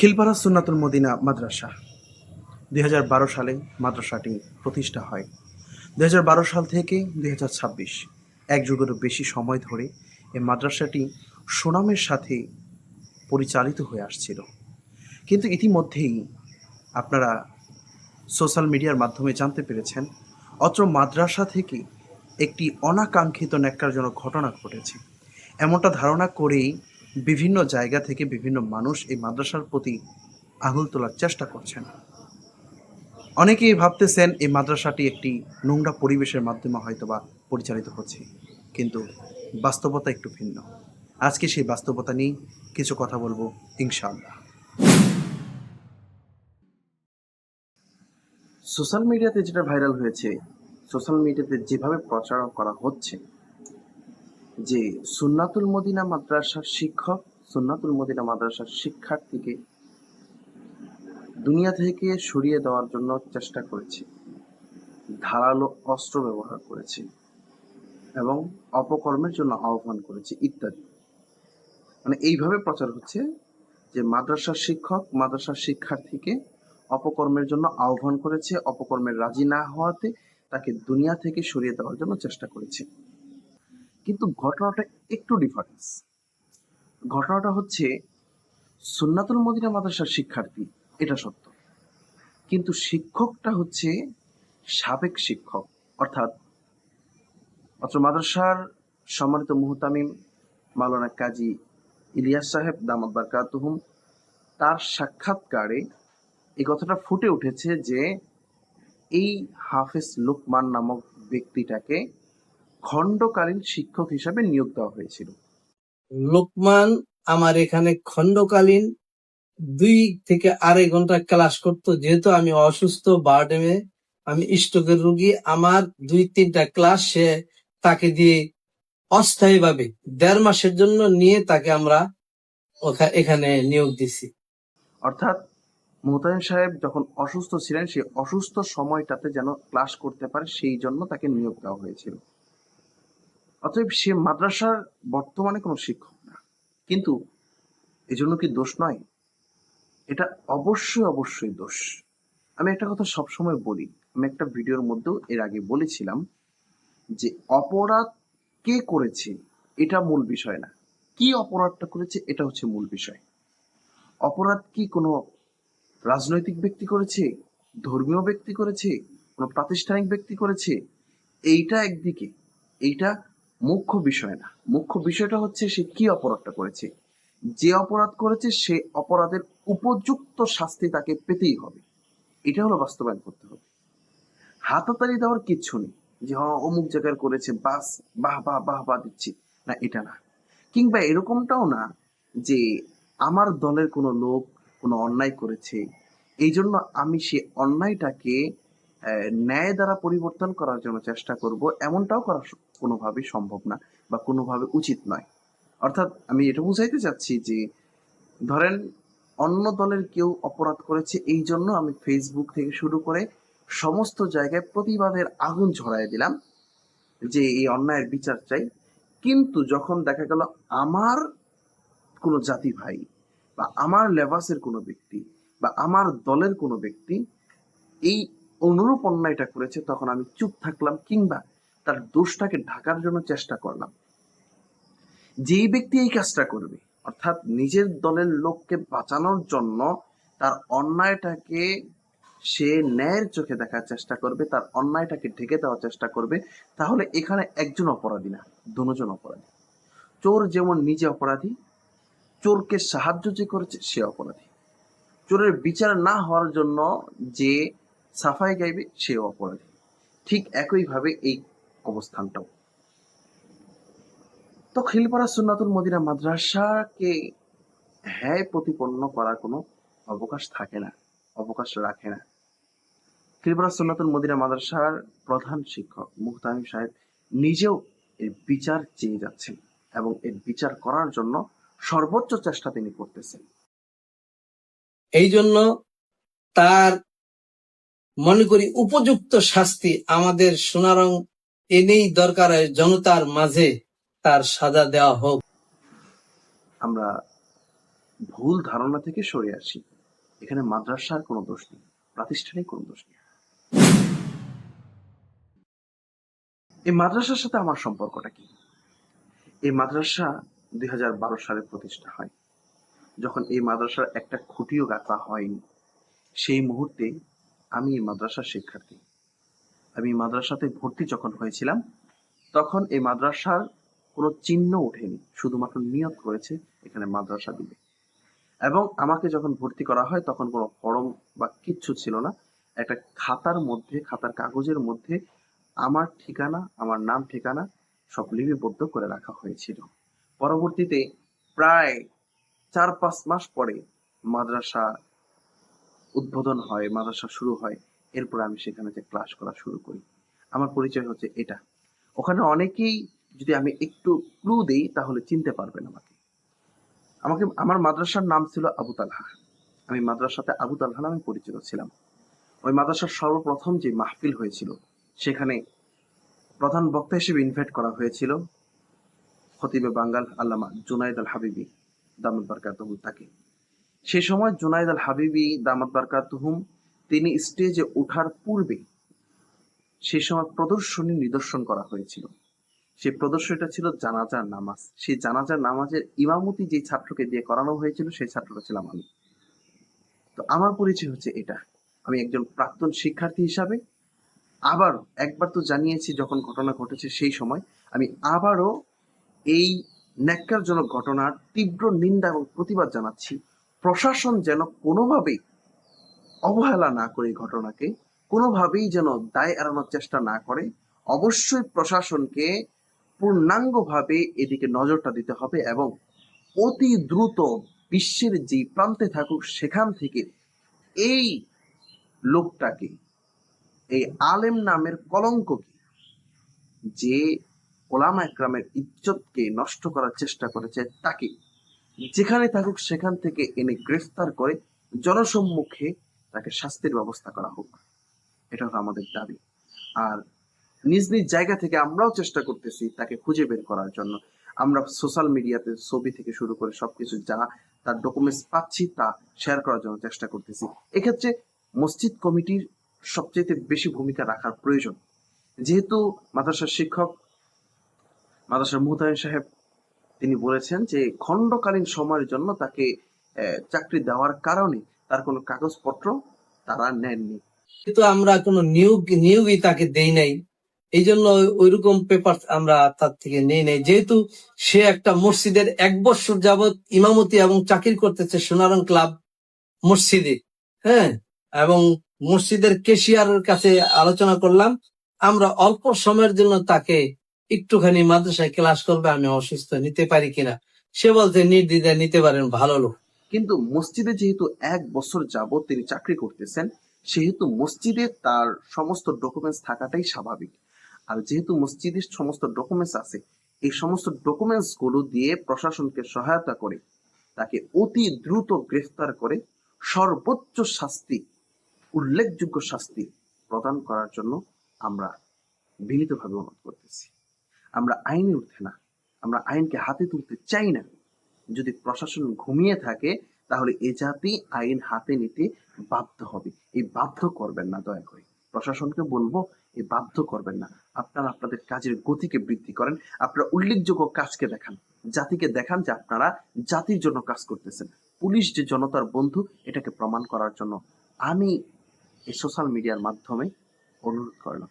Khilpara Sunnatul Medina মাদ্রাসা ২০১২ সালে মাদ্রাসাটি প্রতিষ্ঠা হয়। ২০১২ সাল থেকে ২০২৬ এক যুগেরও বেশি সময় ধরে এই মাদ্রাসাটি সুনামের সাথে পরিচালিত হয়ে আসছিল। কিন্তু ইতিমধ্যেই আপনারা সোশ্যাল মিডিয়ার মাধ্যমে জানতে পেরেছেন অত্র মাদ্রাসা থেকে একটি অনাকাঙ্ক্ষিত ন্যাক্কারজনক ঘটনা ঘটেছে। এমনটা ধারণা করেই বিভিন্ন জায়গা থেকে বিভিন্ন মানুষ এই মাদ্রাসার প্রতি আঙুল তোলার চেষ্টা করছেন। অনেকেই ভাবতেছেন এই মাদ্রাসাটি একটি নোংরা পরিবেশের মাধ্যমে হয়তোবা পরিচালিত হচ্ছে, কিন্তু বাস্তবতা একটু ভিন্ন। আজকে সেই বাস্তবতা নিয়ে কিছু কথা বলবো ইনশাআল্লাহ। সোশ্যাল মিডিয়াতে যেটা ভাইরাল হয়েছে, সোশ্যাল মিডিয়াতে যেভাবে প্রচার করা হচ্ছে যে সুন্নাতুল মদিনা মাদ্রাসার শিক্ষক সুন্নাতুল মদিনা মাদ্রাসার শিক্ষার্থীকে দুনিয়া থেকে সরিয়ে দেওয়ার জন্য চেষ্টা করেছে, ধারালো অস্ত্র ব্যবহার করেছে এবং অপকর্মের জন্য আহ্বান করেছে ইত্যাদি। মানে এইভাবে প্রচার হচ্ছে যে মাদ্রাসার শিক্ষক মাদ্রাসার শিক্ষার্থীকে অপকর্মের জন্য আহ্বান করেছে, অপকর্মের রাজি না হওয়াতে তাকে দুনিয়া থেকে সরিয়ে দেওয়ার জন্য চেষ্টা করেছে। কিন্তু ঘটনাটা একটু ডিফারেন্স। ঘটনাটা হচ্ছে সুন্নাতুল মদিনা মাদ্রাসার শিক্ষার্থী, এটা সত্য, কিন্তু শিক্ষকটা হচ্ছে সাবেক শিক্ষক, অর্থাৎ অত্র মাদ্রাসার সম্মানিত মুহতামিম মাওলানা কাজী ইলিয়াস সাহেব দামাত বারকাতুহুম, তার সাক্ষাৎকারে এই কথাটা ফুটে উঠেছে যে এই হাফেজ লুকমান নামক ব্যক্তিটাকে খণ্ডকালীন শিক্ষক হিসাবে নিয়োগ দেওয়া হয়েছিল। লোকমান আমার এখানে খণ্ডকালীন 2 থেকে 2.5 ঘন্টা ক্লাস করতো। যেহেতু আমি অসুস্থ, বারডেমে আমি স্ট্রোকের রোগী, আমার 2-3টা ক্লাস সে তাকে দিয়ে অস্থায়ীভাবে 1.5 মাসের জন্য নিয়ে তাকে আমরা এখানে নিয়োগ দিছি। অর্থাৎ মুহতামিম সাহেব যখন অসুস্থ ছিলেন, সেই অসুস্থ সময়টাতে যেন ক্লাস করতে পারে সেই জন্য তাকে নিয়োগ দেওয়া হয়েছিল। অতএব সে মাদ্রাসার বর্তমানে কোনো শিক্ষক না, কিন্তু এজন্য কি দোষ নয়? এটা অবশ্যই অবশ্যই দোষ। আমি একটা কথা সবসময় বলি, আমি একটা ভিডিওর মধ্যেও এর আগে বলেছিলাম যে অপরাধ কে করেছে এটা মূল বিষয় না, কি অপরাধটা করেছে এটা হচ্ছে মূল বিষয়। অপরাধ কি কোনো রাজনৈতিক ব্যক্তি করেছে, ধর্মীয় ব্যক্তি করেছে, কোনো প্রাতিষ্ঠানিক ব্যক্তি করেছে, এইটা একদিকে, এইটা মুখ্য বিষয় না। মুখ্য বিষয়টা হচ্ছে সে কি অপরাধটা করেছে। যে অপরাধ করেছে সে অপরাধের উপযুক্ত শাস্তি তাকে পেতেই হবে, এটা হলো বাস্তবায়ন করতে হবে। হাতাতালি দেওয়ার কিচ্ছু নেই যে অমুক জায়গায় করেছে বাস বাহ বাহ বাহ বাহ দিচ্ছি, না এটা না। কিংবা এরকমটাও না যে আমার দলের কোনো লোক কোনো অন্যায় করেছে, এই জন্য আমি সে অন্যায়টাকে ন্যায় দ্বারা পরিবর্তন করার জন্য চেষ্টা করব, এমনটাও করা কোনোভাবেই সম্ভব না বা কোনোভাবে উচিত নয়। অর্থাৎ আমি এটা বুঝাইতে চাচ্ছি যে ধরেন অন্য দলের কেউ অপরাধ করেছে, এই জন্য আমি ফেসবুক থেকে শুরু করে সমস্ত জায়গায় প্রতিবাদের আগুন ঝরায় দিলাম যে এই অন্যায়ের বিচার চাই। কিন্তু যখন দেখা গেল আমার কোনো জাতি ভাই বা আমার লেবাসের কোনো ব্যক্তি বা আমার দলের কোনো ব্যক্তি এই অনুরূপ অন্যায়টা করেছে, তখন আমি চুপ থাকলাম কিংবা তার দোষটাকে ঢাকার জন্য চেষ্টা করলাম। যেই ব্যক্তি এই কাজটা করবে, অর্থাৎ নিজের দলের লোককে বাঁচানোর জন্য তার অন্যায়টাকে সে ন্যায়ের চোখে দেখার চেষ্টা করবে, তার অন্যায়টাকে ঢেকে দেওয়ার চেষ্টা করবে, তাহলে এখানে একজন অপরাধী না, দুজন অপরাধী। চোর যেমন নিজে অপরাধী, চোরকে সাহায্য যে করেছে সে অপরাধী, চোরের বিচার না হওয়ার জন্য যে সাফাই গাইবে সেও অপরাধী। ঠিক একইভাবে এই অবস্থানটাও। তো খিলপাড়া সুন্নাতুল মদিনা মাদ্রাসাকে হ্যায় প্রতিপন্ন করার কোনো অবকাশ থাকে না, অবকাশ রাখে না। খিলপাড়া সুন্নাতুল মদিনা মাদ্রাসার প্রধান শিক্ষক মুহতামিম সাহেব নিজেও এর বিচার চেয়ে যাচ্ছেন এবং এর বিচার করার জন্য সর্বোচ্চ চেষ্টা তিনি করতেছেন। এই জন্য তার মনে করি উপযুক্ত শাস্তি আমাদের সোনারং এনেই দরকার, জনতার মাঝে তার সাজা দেওয়া হোক। আমরা ভুল ধারণা থেকে সরে আসি। এখানে মাদ্রাসার কোনো দোষ নেই, প্রাতিষ্ঠানিক কোনো দোষ নেই। এই মাদ্রাসার সাথে আমার সম্পর্কটা কি? এই মাদ্রাসা 2012 সালে প্রতিষ্ঠা হয়। যখন এই মাদ্রাসার একটা খুঁটিও গাঁথা হয়নি, সেই মুহূর্তে আমি এই মাদ্রাসার শিক্ষার্থী। আমি এই মাদ্রাসাতে ভর্তি যখন হয়েছিলাম, তখন এই মাদ্রাসার কোনো চিহ্ন ওঠেনি, শুধুমাত্র নিয়ত করেছে এখানে মাদ্রাসা দিবে। এবং আমাকে যখন ভর্তি করা হয় তখন কোনো ফরম বা কিচ্ছু ছিল না। একটা খাতার মধ্যে, খাতার কাগজের মধ্যে আমার ঠিকানা, আমার নাম ঠিকানা সব লিপিবদ্ধ করে রাখা হয়েছিল। পরবর্তীতে প্রায় 4-5 মাস পরে মাদ্রাসা উদ্বোধন হয়, মাদ্রাসা শুরু হয়। এরপর আমি সেখানে যে ক্লাস করা শুরু করি। আমার পরিচয় হচ্ছে এটা। ওখানে অনেকেই, যদি আমি একটু ক্লু দেই তাহলে চিনতে পারবেন আমাকে। আমার মাদ্রাসার নাম ছিল আবু তালহা। আমি মাদ্রাসাতে আবু তালহা নামে পরিচিত ছিলাম। ওই মাদ্রাসার সর্বপ্রথম যে মাহফিল হয়েছিল, সেখানে প্রধান বক্তা হিসেবে ইনভাইট করা হয়েছিল খতিবে বাঙ্গাল আল্লামা জুনায়েদ আল হাবিবি দামাত বারকাতুহু তাকে। সেই সময় জুনায়েদ আল হাবিবি দামাত বারকাতুহুম তিনি স্টেজে ওঠার পূর্বে সেই সময় প্রদর্শনী নিদর্শন করা হয়েছিল। সেই প্রদর্শনীটা ছিল জানাজার নামাজ। সেই জানাজার নামাজের ইমামতি যে ছাত্রকে দিয়ে করানো হয়েছিল, সেই ছাত্রটা ছিলাম আমি। তো আমার পরিচয় হচ্ছে এটা। আমি একজন প্রাক্তন শিক্ষার্থী হিসাবে আবার একবার তো জানিয়েছি যখন ঘটনা ঘটেছে সেই সময়, আমি আবারও এই ন্যাক্কারজনক ঘটনার তীব্র নিন্দা এবং প্রতিবাদ জানাচ্ছি। প্রশাসন যেন কোনোভাবেই অবহেলা না করে এই ঘটনাকে, কোনোভাবেই যেন দায় এড়ানোর চেষ্টা না করে। অবশ্যই প্রশাসনকে পূর্ণাঙ্গভাবে এদিকে নজরটা দিতে হবে এবং অতি দ্রুত বিশ্বের যে প্রান্তে থাকুক সেখান থেকে এই লোকটাকে, এই আলেম নামের কলঙ্ককে, যে ওলামা একরামের ইজ্জতকে নষ্ট করার চেষ্টা করেছে, তাকে যেখানে থাকুক সেখান থেকে এনে গ্রেফতার করে জনসম্মুখে তাকে শাস্তির ব্যবস্থা করা হোক। এটা হলো আমাদের দাবি। আর নিজ নিজ জায়গা থেকে আমরাও চেষ্টা করতেছি তাকে খুঁজে বের করার জন্য। আমরা সোশ্যাল মিডিয়াতে ছবি থেকে শুরু করে সবকিছু যা তার ডকুমেন্টস পাচ্ছি তা শেয়ার করার জন্য চেষ্টা করতেছি। এক্ষেত্রে মসজিদ কমিটির সবচেয়ে বেশি ভূমিকা রাখার প্রয়োজন। যেহেতু মাদ্রাসার শিক্ষক, মাদ্রাসার মুহতামিম সাহেব তিনি বলেছেন যে খণ্ডকালীন সময়ের জন্য তাকে চাকরি দেওয়ার কারণে তার কোনো কাগজপত্র তারা নেননি। কিন্তু আমরা কোনো নিয়োগই তাকে দেই নাই। এই জন্য ওইরকম পেপার আমরা তার থেকে নেই নাই। যেহেতু সে একটা মসজিদের 1 বছর যাবত ইমামতি এবং চাকরি করতেছে সোনারং ক্লাব মসজিদে, হ্যাঁ, এবং মসজিদের কেশিয়ারের কাছে আলোচনা করলাম, আমরা অল্প সময়ের জন্য তাকে একটুখানি মাদ্রাসায় ক্লাস করবে, আমি অসুস্থ, নিতে পারি কিনা। সে বলছে নির্দ্বিধায় নিতে পারেন, ভালো লোক। কিন্তু মসজিদে যেহেতু 1 বছর যাবত তিনি চাকরি করতেছেন, সেহেতু মসজিদে তার সমস্ত ডকুমেন্টস থাকাটাই স্বাভাবিক। আর যেহেতু মসজিদের সমস্ত ডকুমেন্টস আছে, এই সমস্ত ডকুমেন্টস গুলো দিয়ে প্রশাসনকে সহায়তা করে তাকে অতি দ্রুত গ্রেফতার করে সর্বোচ্চ শাস্তি, উল্লেখযোগ্য শাস্তি প্রদান করার জন্য আমরা বিনীতভাবে অনুরোধ করতেছি। আমরা আইনের ঊর্ধ্বে না, আমরা আইনকে হাতে তুলতে চাই না। যদি প্রশাসন ঘুমিয়ে থাকে তাহলে এ জাতি আইন হাতে নিতে বাধ্য হবে। এই বাধ্য করবেন না, দয়া করে প্রশাসনকে বলবো, এই বাধ্য করবেন না। আপনারা আপনাদের কাজের গতিকে বৃদ্ধি করেন, আপনারা উল্লেখযোগ্য কাজকে দেখান, জাতিকে দেখান যে আপনারা জাতির জন্য কাজ করতেছেন। পুলিশ যে জনতার বন্ধু, এটাকে প্রমাণ করার জন্য আমি এই সোশ্যাল মিডিয়ার মাধ্যমে অনুরোধ করলাম।